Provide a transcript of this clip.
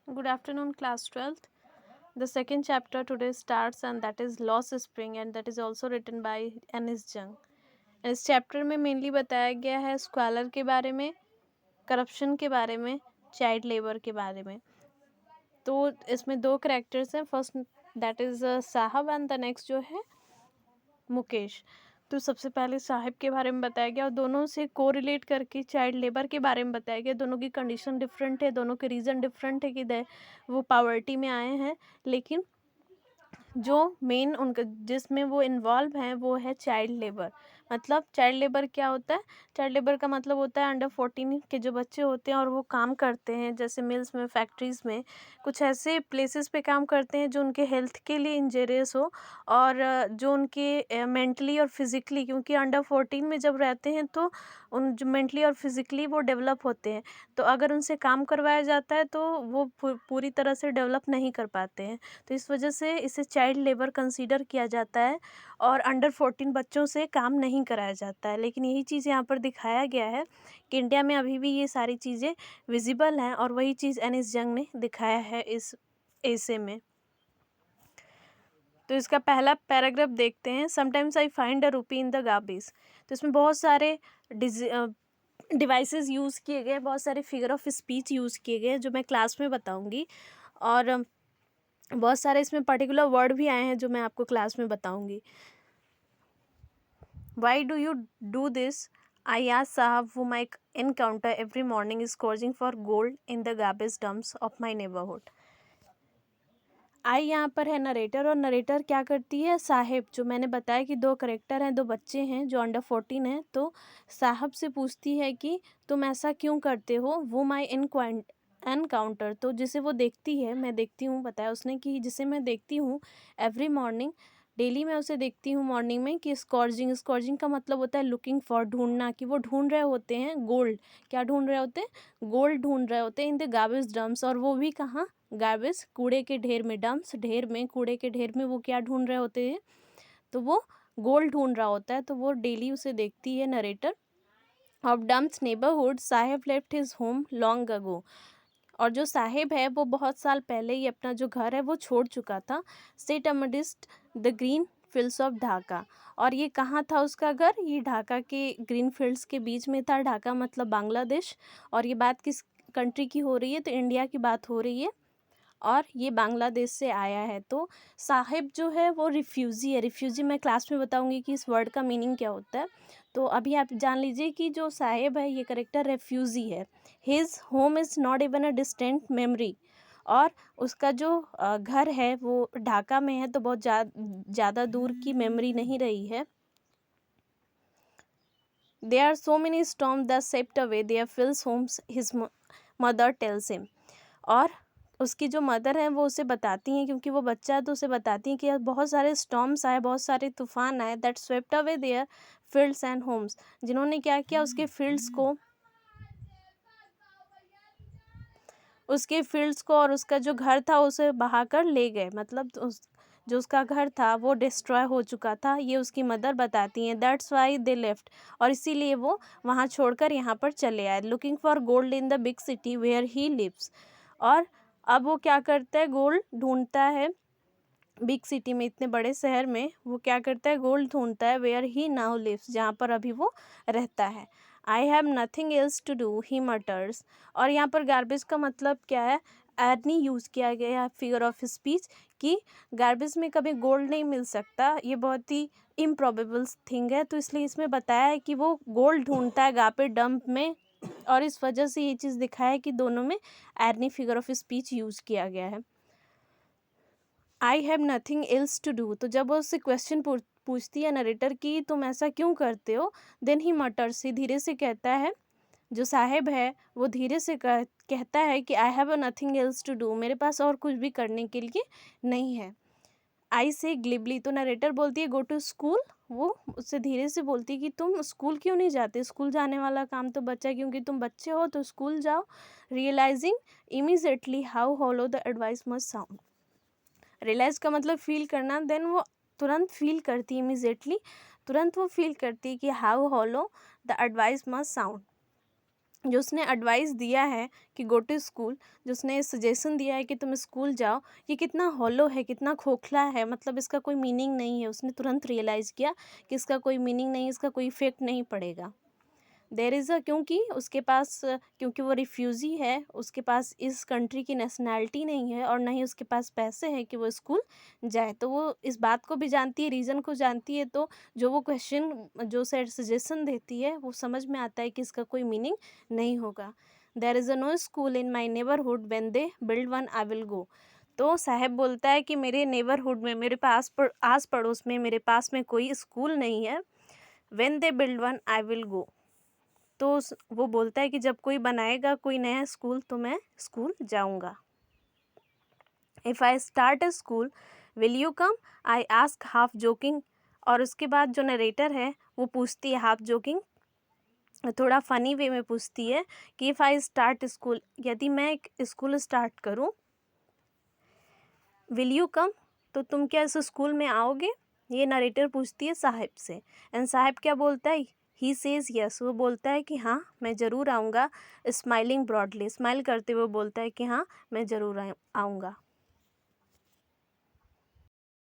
Good afternoon, class 12th. The second chapter today starts, and that is Lost Spring, and that is also written by Anis Jung. इस chapter में mainly बताया गया है स्क्वालर के बारे में, करप्शन के बारे में, चाइल्ड लेबर के बारे में. तो इसमें दो करेक्टर्स हैं. फर्स्ट दैट इज़ साहब एंड द नेक्स्ट जो है मुकेश. तो सबसे पहले साहिब के बारे में बताया गया और दोनों से को रिलेट करके चाइल्ड लेबर के बारे में बताया गया. दोनों की कंडीशन डिफरेंट है, दोनों के रीज़न डिफरेंट है कि वो पावर्टी में आए हैं, लेकिन जो मेन उनका जिसमें वो इन्वॉल्व हैं वो है चाइल्ड लेबर. मतलब चाइल्ड लेबर क्या होता है? चाइल्ड लेबर का मतलब होता है अंडर 14 के जो बच्चे होते हैं और वो काम करते हैं, जैसे मिल्स में, फैक्ट्रीज़ में, कुछ ऐसे प्लेसेस पे काम करते हैं जो उनके हेल्थ के लिए इंजरियस हो और जो उनके मेंटली और फिज़िकली, क्योंकि अंडर 14 में जब रहते हैं तो उन जो मेंटली और फिज़िकली वो डेवलप होते हैं. तो अगर उनसे काम करवाया जाता है तो वो पूरी तरह से डेवलप नहीं कर पाते हैं. तो इस वजह से इसे चाइल्ड लेबर कंसीडर किया जाता है और अंडर 14 बच्चों से काम नहीं कराया जाता है. लेकिन यही चीज़ यहाँ पर दिखाया गया है कि इंडिया में अभी भी ये सारी चीज़ें विजिबल हैं और वही चीज़ एनिस जंग ने दिखाया है इस एसे में. तो इसका पहला पैराग्राफ देखते हैं. समटाइम्स आई फाइंड अ रूपी इन द गार्बेज. तो इसमें बहुत सारे डिवाइसेस यूज़ किए गए, बहुत सारे फिगर ऑफ स्पीच यूज़ किए गए जो मैं क्लास में बताऊंगी, और बहुत सारे इसमें पर्टिकुलर वर्ड भी आए हैं जो मैं आपको क्लास में बताऊंगी. Why do you do this? I आज साहब whom I encounter every morning is scourging for gold in the garbage dumps of my neighborhood. आई यहाँ पर है नरेटर, और नरेटर क्या करती है? साहिब, जो मैंने बताया कि दो करेक्टर हैं, दो बच्चे हैं जो अंडर 14 हैं, तो साहब से पूछती है कि तुम ऐसा क्यों करते हो. वो माई एनकाउंटर, तो जिसे वो देखती है, मैं देखती हूँ, बताया उसने कि जिसे मैं देखती हूँ एवरी मॉर्निंग, डेली मैं उसे देखती हूँ मॉर्निंग में, कि स्कॉर्जिंग. स्कॉर्जिंग का मतलब होता है लुकिंग फॉर, ढूंढना, कि वो ढूंढ रहे होते हैं गोल्ड. क्या ढूंढ रहे होते हैं? गोल्ड ढूंढ रहे होते हैं इन द गार्बेज डम्प्स. और वो भी कहाँ? गार्बेज, कूड़े के ढेर में. डम्प्स, ढेर में, कूड़े के ढेर में वो क्या ढूंढ रहे होते हैं? तो वो गोल्ड ढूंढ रहा होता है. तो वो डेली उसे देखती है narrator. Of dumps neighbourhood Saheb left his home long ago. और जो साहिब है वो बहुत साल पहले ही अपना जो घर है वो छोड़ चुका था. Set amidst the green fields of Dhaka. और ये कहाँ था उसका घर? ये ढाका के ग्रीन फील्ड्स के बीच में था. ढाका मतलब बांग्लादेश. और ये बात किस कंट्री की हो रही है? तो इंडिया की बात हो रही है, और ये बांग्लादेश से आया है. तो साहिब जो है वो रिफ्यूज़ी है. रिफ्यूज़ी मैं क्लास में बताऊंगी कि इस वर्ड का मीनिंग क्या होता है. तो अभी आप जान लीजिए कि जो साहिब है ये करेक्टर रेफ्यूज़ी है. His home is not even a distant memory. और उसका जो घर है वो ढाका में है, तो बहुत ज़्यादा दूर की मेमोरी नहीं रही है. There are so many storms that swept away their Phil's homes, his mother tells him. और उसकी जो मदर है वो उसे बताती हैं, क्योंकि वो बच्चा है तो उसे बताती हैं कि बहुत सारे स्टॉर्म्स आए, बहुत सारे तूफान आए, that swept away their fields and homes. जिन्होंने क्या किया? उसके फील्ड्स को और उसका जो घर था उसे बहाकर ले गए. मतलब जो उसका घर था वो डिस्ट्रॉय हो चुका था, ये उसकी मदर बताती हैं. That's why they left. और इसीलिए वो वहाँ छोड़कर यहाँ पर चले आए. Looking for gold in the big city where he lives. और अब वो क्या करता है? गोल्ड ढूंढता है बिग सिटी में, इतने बड़े शहर में वो क्या करता है? गोल्ड ढूंढता है. वेयर ही नाउ लिव्स, जहाँ पर अभी वो रहता है. I have nothing else to do he matters. और यहाँ पर गार्बेज का मतलब क्या है? एर्नी यूज़ किया गया है, फिगर ऑफ स्पीच, कि गार्बेज में कभी गोल्ड नहीं मिल सकता, ये बहुत ही इम्प्रॉबेबल थिंग है. तो इसलिए इसमें बताया है कि वो गोल्ड ढूंढता है गार्बेज डंप में, और इस वजह से ये चीज़ दिखाया है कि दोनों में irony figure of speech use किया गया है. I have nothing else to do. तो जब वो उससे क्वेश्चन पूछती है नरेटर की तुम ऐसा क्यों करते हो, देन ही मटर से धीरे से कहता है, जो साहिब है वो धीरे से कहता है कि I have nothing else to do, मेरे पास और कुछ भी करने के लिए नहीं है. आई से ग्लिबली, तो नरेटर बोलती है गो टू स्कूल. वो उससे धीरे से बोलती है कि तुम स्कूल क्यों नहीं जाते? स्कूल जाने वाला काम तो बच्चा, क्योंकि तुम बच्चे हो तो स्कूल जाओ. Realising immediately how hollow the advice must sound. Realise का मतलब फील करना. देन वो तुरंत फील करती, इमीजिएटली तुरंत वो फील करती कि how hollow the advice must sound. जो उसने एडवाइस दिया है कि गो टू स्कूल, जो उसने सजेशन दिया है कि तुम स्कूल जाओ, ये कितना हॉलो है, कितना खोखला है, मतलब इसका कोई मीनिंग नहीं है। उसने तुरंत रियलाइज़ किया कि इसका कोई मीनिंग नहीं, इसका कोई इफ़ेक्ट नहीं पड़ेगा। देयर इज़ क्योंकि उसके पास, क्योंकि वो रिफ्यूज़ी है, उसके पास इस कंट्री की नेशनैलिटी नहीं है और ना ही उसके पास पैसे हैं कि वो स्कूल जाए। तो वो इस बात को भी जानती है, रीज़न को जानती है, तो जो वो क्वेश्चन, जो सजेशन देती है, वो समझ में आता है कि इसका कोई मीनिंग नहीं होगा। There is no school in my neighbourhood, when they build one I will go. तो साहब बोलता है कि मेरे नेबरहुड में, मेरे पास आस पड़ोस में, मेरे पास में कोई स्कूल नहीं है। When they build one I will go, तो वो बोलता है कि जब कोई बनाएगा कोई नया स्कूल तो मैं स्कूल जाऊंगा। If I start a school will you come, I ask half joking. और उसके बाद जो नरेटर है वो पूछती है हाफ जोकिंग, थोड़ा फ़नी वे में पूछती है कि इफ़ आई स्टार्ट स्कूल, यदि मैं एक स्कूल स्टार्ट करूं, विल यू कम, तो तुम क्या इस स्कूल में आओगे? ये नरेटर पूछती है साहब से। एंड साहब क्या बोलता है? ही सेज यस, वो बोलता है कि हाँ मैं ज़रूर आऊँगा। स्माइलिंग ब्रॉडली, स्माइल करते हुए बोलता है कि हाँ मैं ज़रूर आऊँगा।